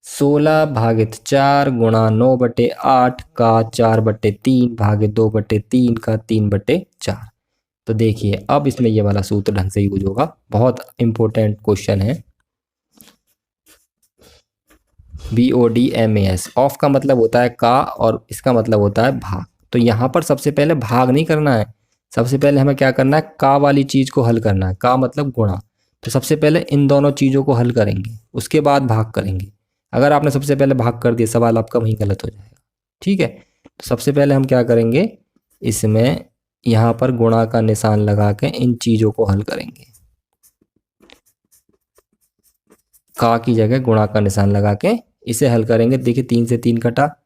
16 भागित 4 गुणा 9/8 का 4/3 भागित 2/3 का 3/4। तो देखिए अब इसमें ये वाला सूत्र ढंग से यूज होगा, बहुत इंपॉर्टेंट क्वेश्चन है। BODMAS, ऑफ का मतलब होता है का, और इसका मतलब होता है भाग। तो यहाँ पर सबसे पहले भाग नहीं करना है, सबसे पहले हमें क्या करना है? का वाली चीज़ को हल करना है, का मतलब गुणा। तो सबसे पहले इन दोनों चीज़ों को हल करेंगे, उसके बाद भाग करेंगे। अगर आपने सबसे पहले भाग कर दिया, सवाल आपका वहीं गलत हो जाएगा। ठीक है, तो सबसे पहले हम क्या करेंगे, इसमें यहाँ पर गुणा का निशान लगा के इन चीज़ों को हल करेंगे। का की जगह गुणा का निशान लगा के इसे हल करेंगे। देखिए 3 से 3 कटा,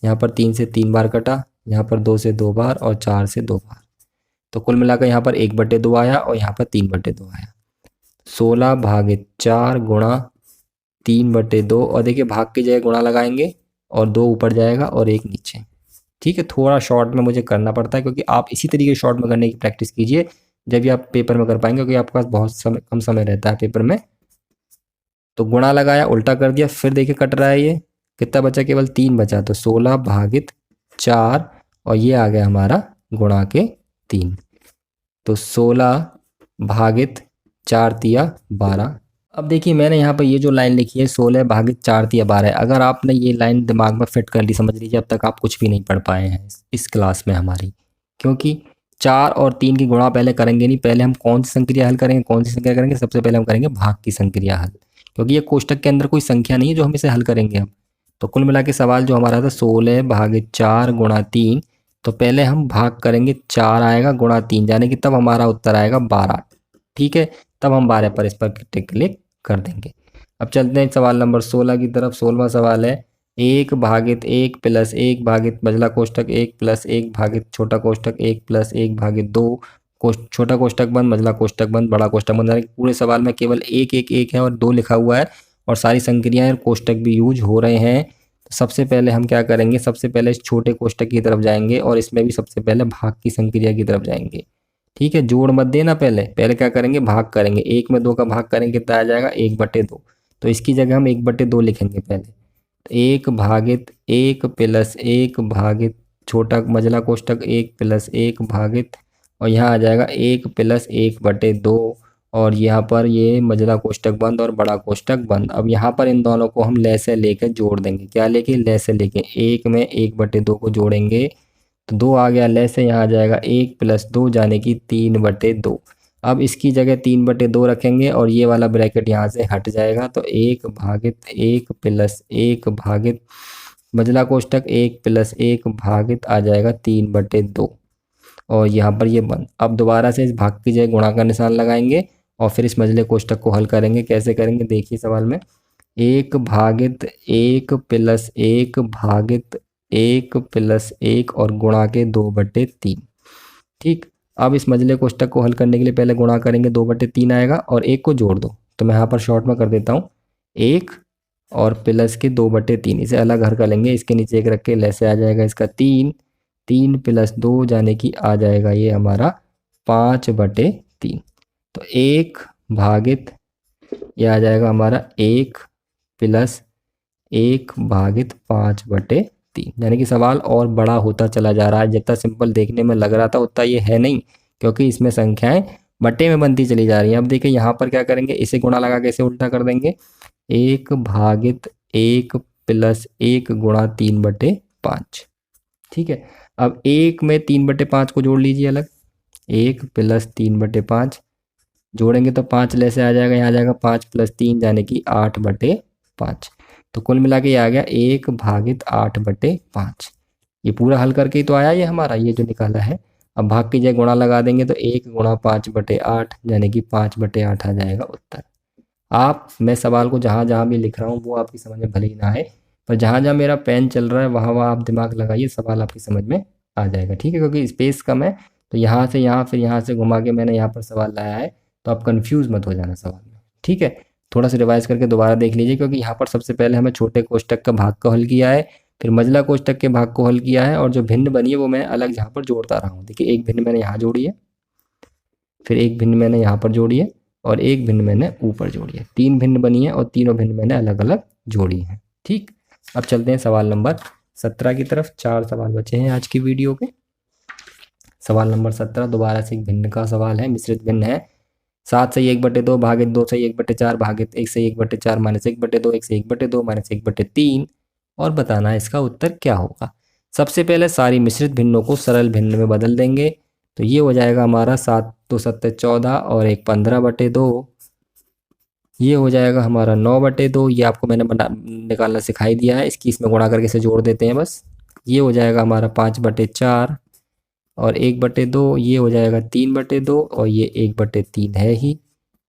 यहाँ पर 3 से 3 बार कटा, यहाँ पर 2 से 2 बार, और 4 से 2 बार। तो कुल मिलाकर यहाँ पर 1/2 आया, और यहाँ पर 3/2 आया। 16 भागित 4 गुणा 3/2, और देखिए भाग की जगह गुणा लगाएंगे, और 2 ऊपर जाएगा और 1 नीचे। ठीक है, थोड़ा शॉर्ट में मुझे करना पड़ता है, क्योंकि आप इसी तरीके शॉर्ट में करने की प्रैक्टिस कीजिए, जब भी आप पेपर में कर पाएंगे, क्योंकि आपके पास बहुत कम समय रहता है पेपर में। तो गुणा लगाया, उल्टा कर दिया, फिर देखिए कट रहा है, ये कितना बचा? केवल 3 बचा। तो 16 भागित 4, और ये आ गया हमारा गुणा के 3। तो 16 भागित 4 तिया 12। अब देखिए मैंने यहाँ पर ये जो लाइन लिखी है 16 भागित 4 तिया 12, अगर आपने ये लाइन दिमाग में फिट कर ली, समझ लीजिए अब तक आप कुछ भी नहीं पढ़ पाए हैं इस क्लास में हमारी। क्योंकि 4 और 3 की गुणा पहले करेंगे नहीं, पहले हम कौन सी संक्रिया हल करेंगे? कौन सी संक्रिया करेंगे? सबसे पहले हम करेंगे भाग की संक्रिया हल, क्योंकि ये कोष्टक के अंदर कोई संख्या नहीं है जो हम इसे हल करेंगे हम। तो कुल मिला के सवाल जो हमारा था 16 भागित 4 गुणा 3, तो पहले हम भाग करेंगे, 4 आएगा गुणा 3, यानी कि तब हमारा उत्तर आएगा 12। ठीक है, तब हम 12 पर इस पर क्लिक कर देंगे। अब चलते हैं सवाल नंबर 16 की तरफ। 16वां सवाल है, 1 भागित 1 प्लस 1 भागित बजला कोष्टक 1 प्लस 1 भागित छोटा कोष्टक 1 प्लस 1 भागित 2 छोटा कोष्टक बंद बजला कोष्टक बंद बड़ा कोष्टक बंद। यानी पूरे सवाल में केवल 1 1 1 है और 2 लिखा हुआ है, और सारी संक्रियाएं और कोष्टक भी यूज हो रहे हैं। तो सबसे पहले हम क्या करेंगे, सबसे पहले इस छोटे कोष्टक की तरफ जाएंगे और इसमें भी सबसे पहले भाग की संक्रिया की तरफ जाएंगे। ठीक है, जोड़ मत देना, पहले पहले क्या करेंगे, भाग करेंगे। 1 में 2 का भाग करेंगे कितना आ जाएगा, 1/2। तो इसकी जगह हम 1/2 लिखेंगे पहले। तो 1/1 प्लस 1 भागित छोटा मझला कोष्टक 1 प्लस 1 भागित, और यहाँ आ जाएगा 1 प्लस 1/2, और यहाँ पर ये मझला कोष्टक बंद और बड़ा कोष्टक बंद। अब यहाँ पर इन दोनों को हम ले से लेकर जोड़ देंगे। क्या लेके, ले से लेके। 1 में 1/2 को जोड़ेंगे तो 2 आ गया, ले से यहाँ आ जाएगा 1 प्लस 2 यानी कि 3/2। अब इसकी जगह 3/2 रखेंगे और ये वाला ब्रैकेट यहाँ से हट जाएगा। तो 1/1 प्लस 1 भागित मझला कोष्टक 1 प्लस 1 भागित आ जाएगा 3/2, और यहाँ पर ये बंद। अब दोबारा से इस भाग की जगह गुणा का निशान लगाएंगे और फिर इस मझले कोष्टक को हल करेंगे। कैसे करेंगे देखिए सवाल में, 1/1 प्लस 1 भागित 1 प्लस 1 और गुणा के 2/3। ठीक, अब इस मझले कोष्टक को हल करने के लिए पहले गुणा करेंगे, 2/3 आएगा और 1 को जोड़ दो। तो मैं यहाँ पर शॉर्ट में कर देता हूँ, 1 और प्लस के 2/3, इसे अलग हल कर लेंगे। इसके नीचे 1 रख के लेसे आ जाएगा इसका 3, 3 प्लस 2 यानी कि आ जाएगा ये हमारा 5/3। तो 1 भागित ये आ जाएगा हमारा 1 प्लस 1 भागित 5/3, यानी कि सवाल और बड़ा होता चला जा रहा है। जितना सिंपल देखने में लग रहा था उतना ये है नहीं, क्योंकि इसमें संख्याएं बट्टे में बनती चली जा रही हैं। अब देखिए यहाँ पर क्या करेंगे, इसे गुणा लगा के इसे उल्टा कर देंगे। 1/1 प्लस 1 गुणा 3/5। ठीक है, अब 1 में 3/5 को जोड़ लीजिए अलग। 1 प्लस 3/5 जोड़ेंगे तो 5 ले से आ जाएगा, यहाँ आ जाएगा 5 प्लस 3 यानी कि 8/5। तो कुल मिला के ये आ गया 1/8/5। ये पूरा हल करके ही तो आया ये हमारा, ये जो निकाला है। अब भाग की जगह गुणा लगा देंगे तो 1 गुणा 5/8 यानी कि 5/8 आ जाएगा उत्तर। आप, मैं सवाल को जहाँ जहाँ भी लिख रहा हूँ वो आपकी समझ में भले ही ना आए, पर जहाँ जहाँ मेरा पेन चल रहा है वहाँ वहाँ आप दिमाग लगाइए, सवाल आपकी समझ में आ जाएगा। ठीक है, क्योंकि स्पेस कम है तो यहाँ से यहाँ फिर यहाँ से घुमा के मैंने यहाँ पर सवाल लाया है, तो आप कंफ्यूज मत हो जाना सवाल में। ठीक है, थोड़ा सा रिवाइज करके दोबारा देख लीजिए, क्योंकि यहाँ पर सबसे पहले हमें छोटे कोष्टक का भाग को हल किया है, फिर मझला कोष्टक के भाग को हल किया है, और जो भिन्न बनी है वो मैं अलग यहाँ पर जोड़ता रहा हूँ। देखिए, एक भिन्न मैंने यहाँ जोड़ी है, फिर एक भिन्न मैंने यहाँ पर जोड़ी है, और एक भिन्न मैंने ऊपर जोड़ी है। 3 भिन्न बनी है और तीनों भिन्न मैंने अलग अलग जोड़ी है। ठीक, अब चलते हैं सवाल नंबर 17 की तरफ। 4 सवाल बचे हैं आज की वीडियो के। सवाल नंबर 17 दोबारा से एक भिन्न का सवाल है, मिश्रित भिन्न है। 7 से 1/2 भागित 2 से 1/4 भागित 1 से 1/4 माइनस 1/2 1 से 1/2 माइनस 1/3, और बताना है इसका उत्तर क्या होगा। सबसे पहले सारी मिश्रित भिन्नों को सरल भिन्न में बदल देंगे। तो ये हो जाएगा हमारा 7 2 7 14 और 1 15/2। ये हो जाएगा हमारा 9/2। ये आपको मैंने निकालना सिखाई दिया है, इसकी इसमें गुणा करके इसे जोड़ देते हैं बस। ये हो जाएगा हमारा 5/4 और 1/2। ये हो जाएगा 3/2 और ये 1/3 है ही,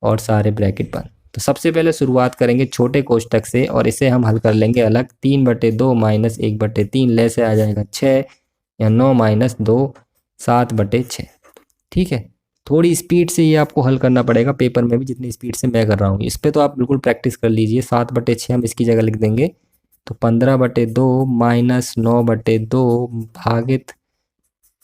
और सारे ब्रैकेट बंद। तो सबसे पहले शुरुआत करेंगे छोटे कोष्टक से और इसे हम हल कर लेंगे अलग। 3/2 माइनस 1/3 ले से आ जाएगा 6, या 9 माइनस 2 7/6। ठीक है, थोड़ी स्पीड से ये आपको हल करना पड़ेगा पेपर में भी, जितनी स्पीड से मैं कर रहा हूँ। इस पर तो आप बिल्कुल प्रैक्टिस कर लीजिए। 7/6 हम इसकी जगह लिख देंगे, तो 15/2 माइनस 9/2 भागित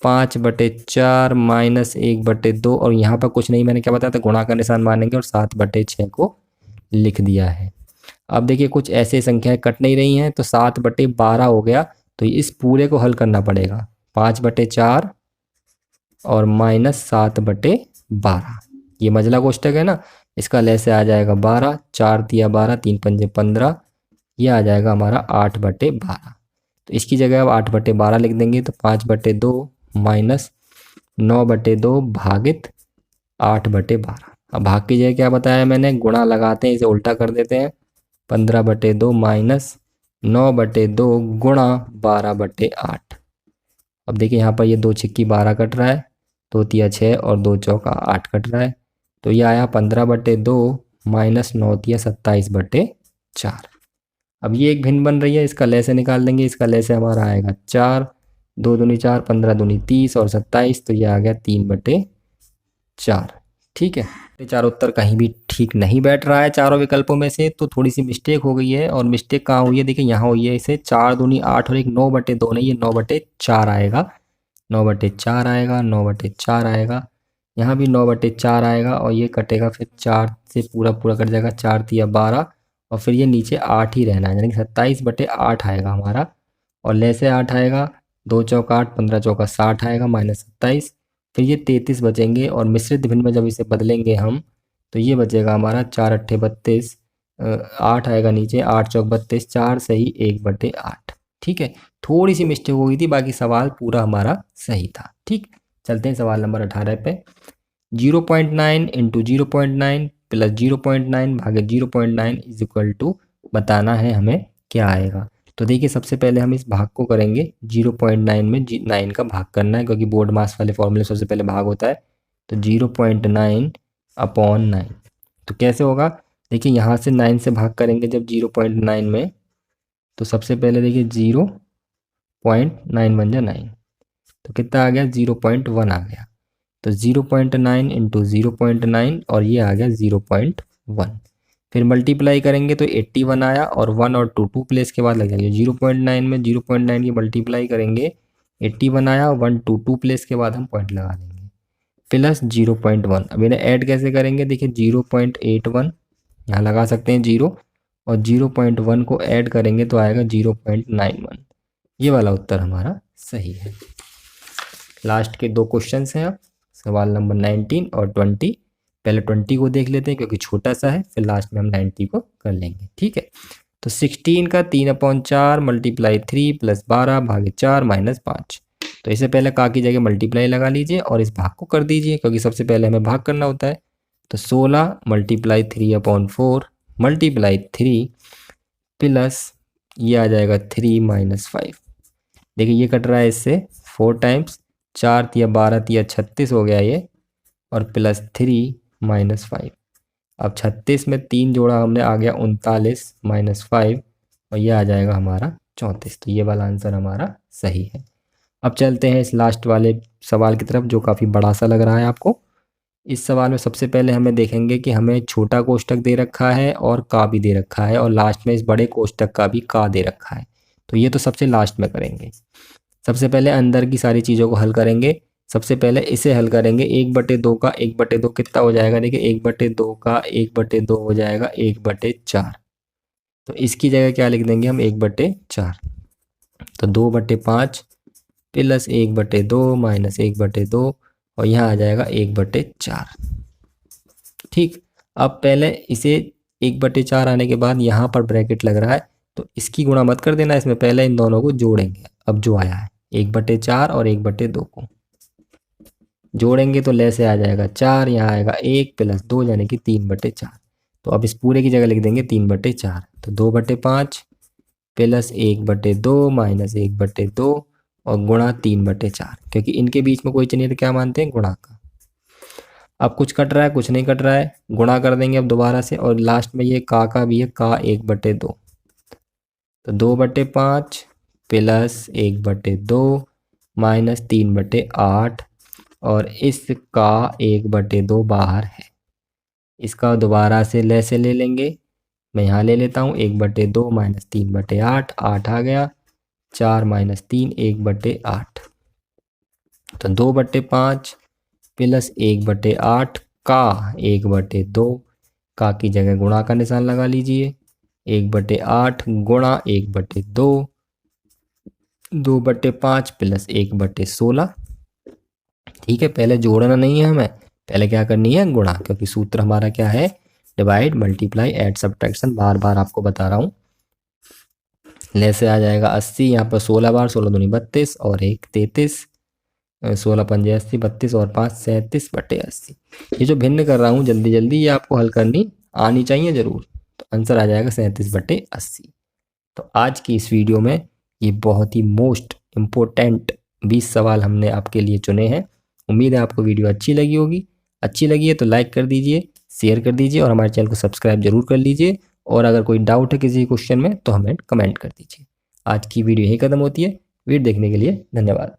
5/4 माइनस 1/2, और यहाँ पर कुछ नहीं, मैंने क्या बताया था, गुणा का निशान मानेंगे और 7/6 को लिख दिया है। अब देखिए कुछ ऐसे संख्याएं कट नहीं रही हैं, तो 7/12 हो गया। तो इस पूरे को हल करना पड़ेगा, 5/4 और माइनस 7/12। ये मझला कोष्टक है ना, इसका ले से आ जाएगा 12, 4 तिया 12, 3 पंजे 15, ये आ जाएगा हमारा 8/12। तो इसकी जगह अब 8/12 लिख देंगे, तो 5/2 माइनस 9/2 भागित 8/12। अब भाग की जगह क्या बताया मैंने, गुणा लगाते हैं, इसे उल्टा कर देते हैं। 15/2 माइनस 9/2 गुणा 12/8। अब देखिए यहाँ पर ये 2 छिक्की 12 कट रहा है, 2 तिया 6 और 2 चौका 8 कट रहा है। तो ये आया 15/2 माइनस 9 तिया 27/4। अब ये एक भिन्न बन रही है, इसका ले से निकाल देंगे। इसका ले से हमारा आएगा 4, 2 दूनी 4, 15 दूनी 30 और 27, तो ये आ गया 3/4। ठीक है, 4 उत्तर कहीं भी ठीक ठीक नहीं बैठ रहा है चारों विकल्पों में से, तो थोड़ी सी मिस्टेक हो गई है। और मिस्टेक कहाँ हुई है, देखिए यहाँ हुई है। इसे 4 दूनी 8 और एक 9/2 नहीं, ये 9/4 आएगा। 9/4 आएगा, 9/4 आएगा, यहाँ भी 9/4 आएगा। और ये कटेगा फिर 4 से, पूरा पूरा कट जाएगा। 4 तिया 12 और फिर ये नीचे 8 ही रहना है, यानी कि 27/8 आएगा हमारा। और ले से 8 आएगा, 2 चौक 8, 15 चौका 60 आएगा, -27। फिर ये 33 बचेंगे। और मिश्रित भिन्न में जब इसे बदलेंगे हम, तो ये बचेगा हमारा 4 अट्ठे 32, 8 आएगा नीचे, 8 चौक 32, 4 सही 1/8। ठीक है, थोड़ी सी मिस्टेक हो गई थी, बाकी सवाल पूरा हमारा सही था। ठीक, चलते हैं सवाल नंबर 18 पे। 0.9 इंटू 0.9 प्लस 0.9 भागे 0.9 इज इक्वल टू बताना है हमें क्या आएगा। तो देखिए सबसे पहले हम इस भाग को करेंगे, 0.9 में 9 का भाग करना है, क्योंकि बोर्ड मास वाले फॉर्मूले सबसे पहले भाग होता है। तो 0.9/9। तो कैसे होगा, देखिए यहाँ से 9 से भाग करेंगे जब 0.9 में, तो सबसे पहले देखिए 0.9 बन जा 9, तो कितना आ गया 0.1 आ गया। तो 0.9 इंटू 0.9 और ये आ गया 0.1। फिर मल्टीप्लाई करेंगे तो 81 आया, और 1 और 2 प्लेस के बाद लग जाएंगे। 0.9 में 0.9 की मल्टीप्लाई करेंगे, 81 आया, 1 2 प्लेस के बाद हम पॉइंट लगा देंगे, प्लस 0.1। अब इन्हें ऐड कैसे करेंगे, देखिए 0.81 यहाँ लगा सकते हैं 0, और 0.1 को ऐड करेंगे तो आएगा 0.91। ये वाला उत्तर हमारा सही है। लास्ट के 2 क्वेश्चंस हैं अब, सवाल नंबर 19 और 20। पहले 20 को देख लेते हैं क्योंकि छोटा सा है, फिर लास्ट में हम 90 को कर लेंगे। ठीक है, तो 16 का 3/4 मल्टीप्लाई 3 प्लस 12 भागे 4 माइनस 5। तो इसे पहले का की जगह मल्टीप्लाई लगा लीजिए और इस भाग को कर दीजिए, क्योंकि सबसे पहले हमें भाग करना होता है। तो 16 मल्टीप्लाई 3/4 मल्टीप्लाई 3 प्लस ये आ जाएगा 3 माइनस 5। देखिए ये कट रहा है इससे 4 टाइम्स, 4 तिया 12 तिया 36 हो गया ये, और प्लस 3 माइनस 5। अब 36 में 3 जोड़ा हमने, आ गया 39 माइनस 5, और ये आ जाएगा हमारा 34। तो ये वाला आंसर हमारा सही है। अब चलते हैं इस लास्ट वाले सवाल की तरफ, जो काफ़ी बड़ा सा लग रहा है आपको। इस सवाल में सबसे पहले हमें देखेंगे कि हमें छोटा कोष्टक दे रखा है और का भी दे रखा है, और लास्ट में इस बड़े कोष्टक का भी का दे रखा है। तो ये तो सबसे लास्ट में करेंगे। सबसे पहले अंदर की सारी चीज़ों को हल करेंगे। सबसे पहले इसे हल करेंगे, 1/2 का 1/2 कितना हो जाएगा, देखिए 1/2 का 1/2 हो जाएगा 1/4। तो इसकी जगह क्या लिख देंगे हम, 1/4। तो 2/5 प्लस 1/2 माइनस 1/2, और यहाँ आ जाएगा 1/4। ठीक, अब पहले इसे 1/4 आने के बाद यहाँ पर ब्रैकेट लग रहा है, तो इसकी गुणा मत कर देना इसमें, पहले इन दोनों को जोड़ेंगे। अब जो आया है 1/4 और 1/2 को जोड़ेंगे तो ले से आ जाएगा 4, यहाँ आएगा 1 प्लस 2 यानी कि 3/4। तो अब इस पूरे की जगह लिख देंगे 3/4। तो 2/5 प्लस 1/2 माइनस 1/2 और गुणा 3/4, क्योंकि इनके बीच में कोई चिन्ह है तो क्या मानते हैं, गुणा का। अब कुछ कट रहा है, कुछ नहीं कट रहा है, गुणा कर देंगे अब दोबारा से, और लास्ट में ये का भी है, का 1/2। तो 2/5 प्लस 1/2 माइनस 3/8, और इसका 1/2 बाहर है। इसका दोबारा से ले से ले लेंगे, मैं यहाँ ले लेता हूँ, 1/2 माइनस 3/8, 8 आ गया, 4 माइनस 3 1/8। तो 2/5 प्लस 1/8 का 1/2, का की जगह गुणा का निशान लगा लीजिए, 1/8 गुणा 1/2, 2/5 प्लस 1/16। ठीक है, पहले जोड़ना नहीं है हमें, पहले क्या करनी है, गुणा, क्योंकि सूत्र हमारा क्या है, डिवाइड मल्टीप्लाई ऐड सब्ट्रैक्शन। बार बार आपको बता रहा हूँ। ले से आ जाएगा 80, यहाँ पर 16 बार, 16 दूनी 32 और 1 33, 16 पंजे 80, 32 और 5 37/80। ये जो भिन्न कर रहा हूँ जल्दी जल्दी, ये आपको हल करनी आनी चाहिए ज़रूर। तो आंसर आ जाएगा 37/80। तो आज की इस वीडियो में ये बहुत ही मोस्ट इम्पोर्टेंट 20 सवाल हमने आपके लिए चुने हैं। उम्मीद है आपको वीडियो अच्छी लगी होगी। अच्छी लगी है तो लाइक कर दीजिए, शेयर कर दीजिए, और हमारे चैनल को सब्सक्राइब जरूर कर लीजिए। और अगर कोई डाउट है किसी क्वेश्चन में तो हमें कमेंट कर दीजिए। आज की वीडियो यही खत्म होती है। वीडियो देखने के लिए धन्यवाद।